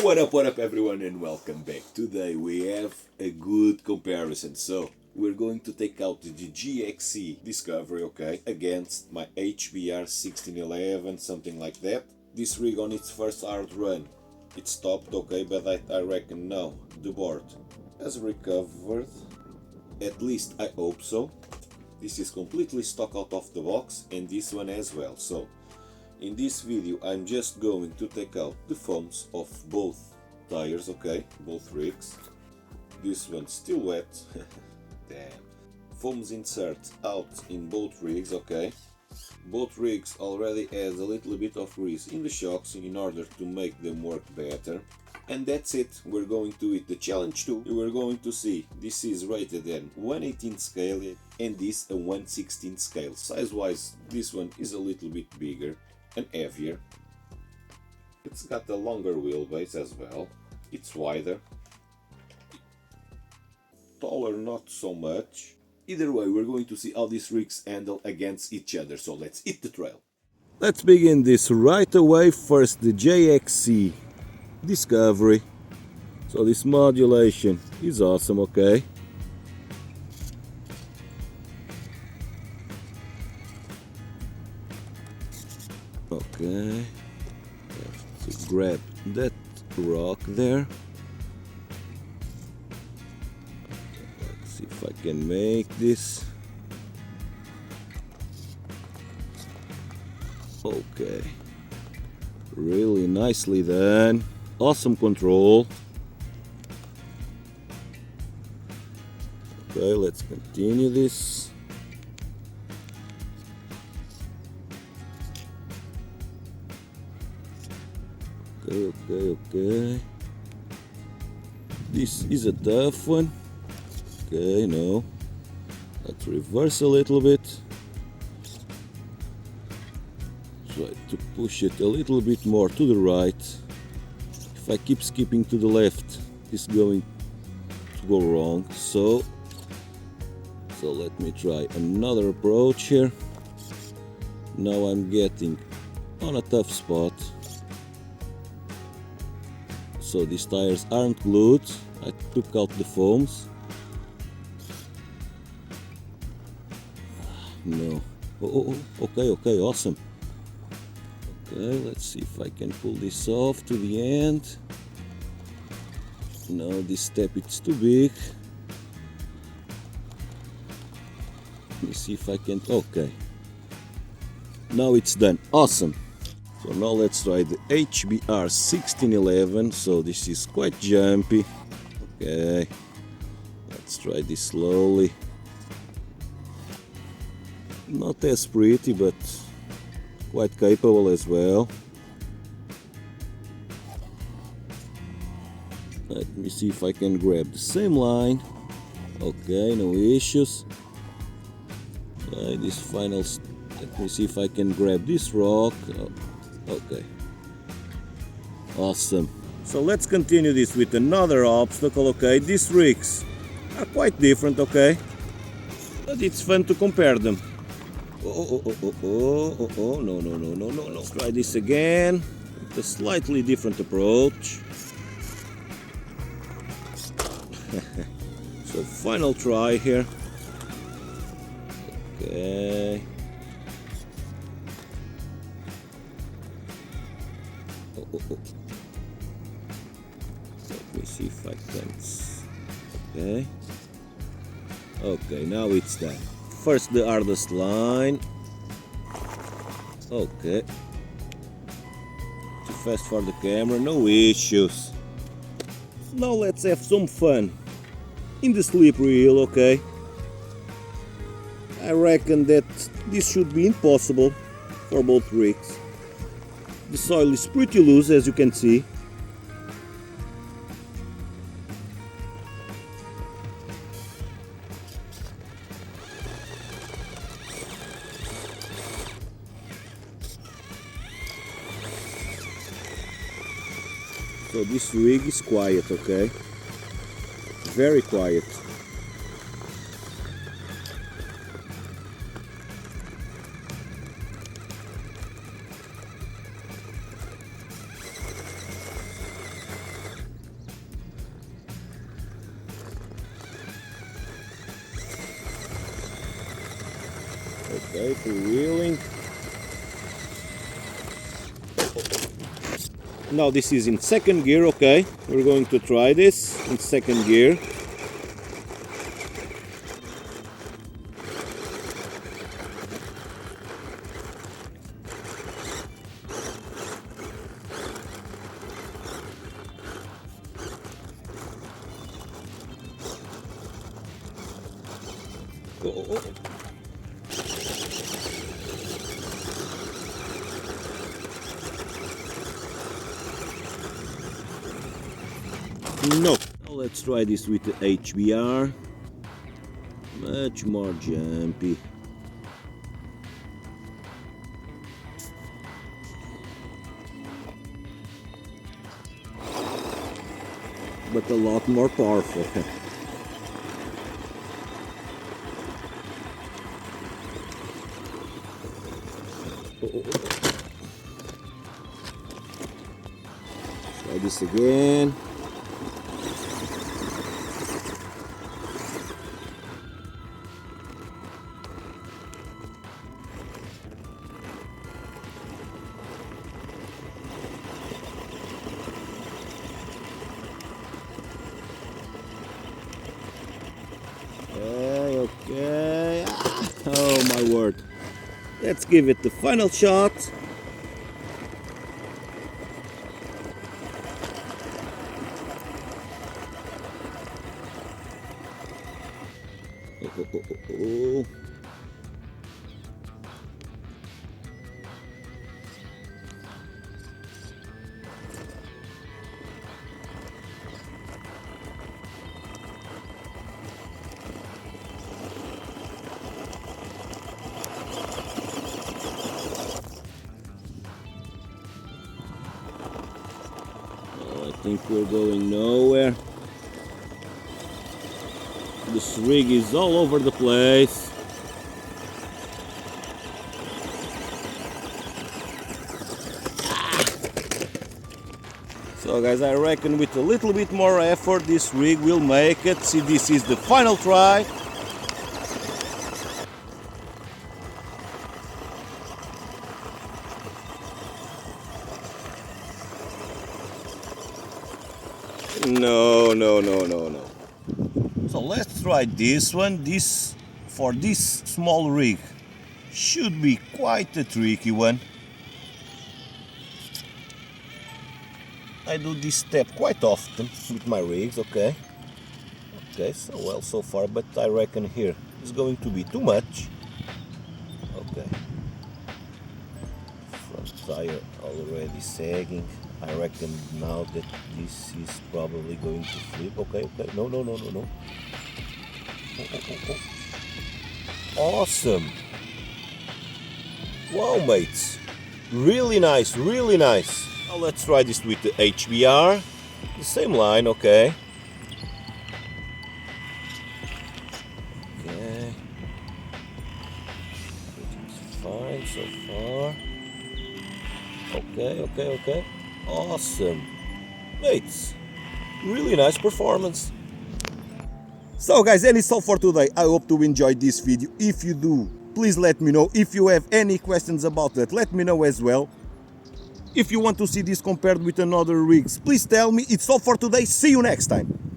What up everyone, and welcome back. Today we have a good comparison. So we're going to take out the JXC Discovery, okay, against my HBR 1611, something like that. This rig on its first hard run, it stopped, okay, but I reckon now the board has recovered. At least I hope so. This is completely stock out of the box, and this one as well. So in this video I'm just going to take out the foams of both tires, okay, both rigs. This one's still wet. Damn. Foams insert out in both rigs, okay. Both rigs already has a little bit of grease in the shocks in order to make them work better. And that's it. We're going to hit the challenge 2. We're going to see this is rated at 1/18 scale and this a 1/16 scale. Size wise this one is a little bit bigger and heavier. It's got a longer wheelbase as well. It's wider. Taller not so much. Either way, we're going to see how these rigs handle against each other. So let's hit the trail. Let's begin this right away. First the JXC Discovery. So this modulation is awesome, okay. Okay, have to grab that rock there. Let's see if I can make this. Okay, really nicely done. Awesome control. Okay, let's continue this. Okay. This is a tough one. Okay, no. Let's reverse a little bit. Try to push it a little bit more to the right. If I keep skipping to the left, it's going to go wrong. So let me try another approach here. Now I'm getting on a tough spot. So these tires aren't glued. I took out the foams. No. Oh, okay, awesome. Okay, let's see if I can pull this off to the end. No, this step it's too big. Let me see if I can. Okay. Now it's done. Awesome. So now let's try the HBR 1611. So this is quite jumpy. Okay, let's try this slowly. Not as pretty, but quite capable as well. Let me see if I can grab the same line. Okay, no issues. This final. Let me see if I can grab this rock. Okay, awesome. So let's continue this with another obstacle. Okay, these rigs are quite different, okay, but it's fun to compare them. No. Let's try this again with a slightly different approach. So final try here. Okay. Let me see if I can. Okay, now it's done. First the hardest line. Okay, too fast for the camera, no issues. Now let's have some fun in the slippery hill. Okay, I reckon that this should be impossible for both rigs. The soil is pretty loose, as you can see. So this rig is quiet, okay? Very quiet. Okay, freewheeling. Now this is in second gear, okay. We're going to try this in second gear. Oh. No. Now let's try this with the HBR. Much more jumpy. But a lot more powerful. Try this again. Okay. Oh my word. Let's give it the final shot. Oh. I think we're going nowhere. This rig is all over the place. So guys, I reckon with a little bit more effort this rig will make it. See, this is the final try. No. So let's try this one. This, for this small rig, should be quite a tricky one. I do this step quite often with my rigs, okay. Okay, so well so far, but I reckon here is going to be too much. Okay. Front tire already sagging. I reckon now that this is probably going to flip. Okay. No. Oh. Awesome. Wow, mates. Really nice. Now let's try this with the HBR. The same line, okay. Okay. Everything's fine so far. Okay. Awesome. Mates, really nice performance. So guys, and it's all for today. I hope you enjoyed this video. If you do, please let me know. If you have any questions about that, let me know as well. If you want to see this compared with another rigs, please tell me. It's all for today. See you next time.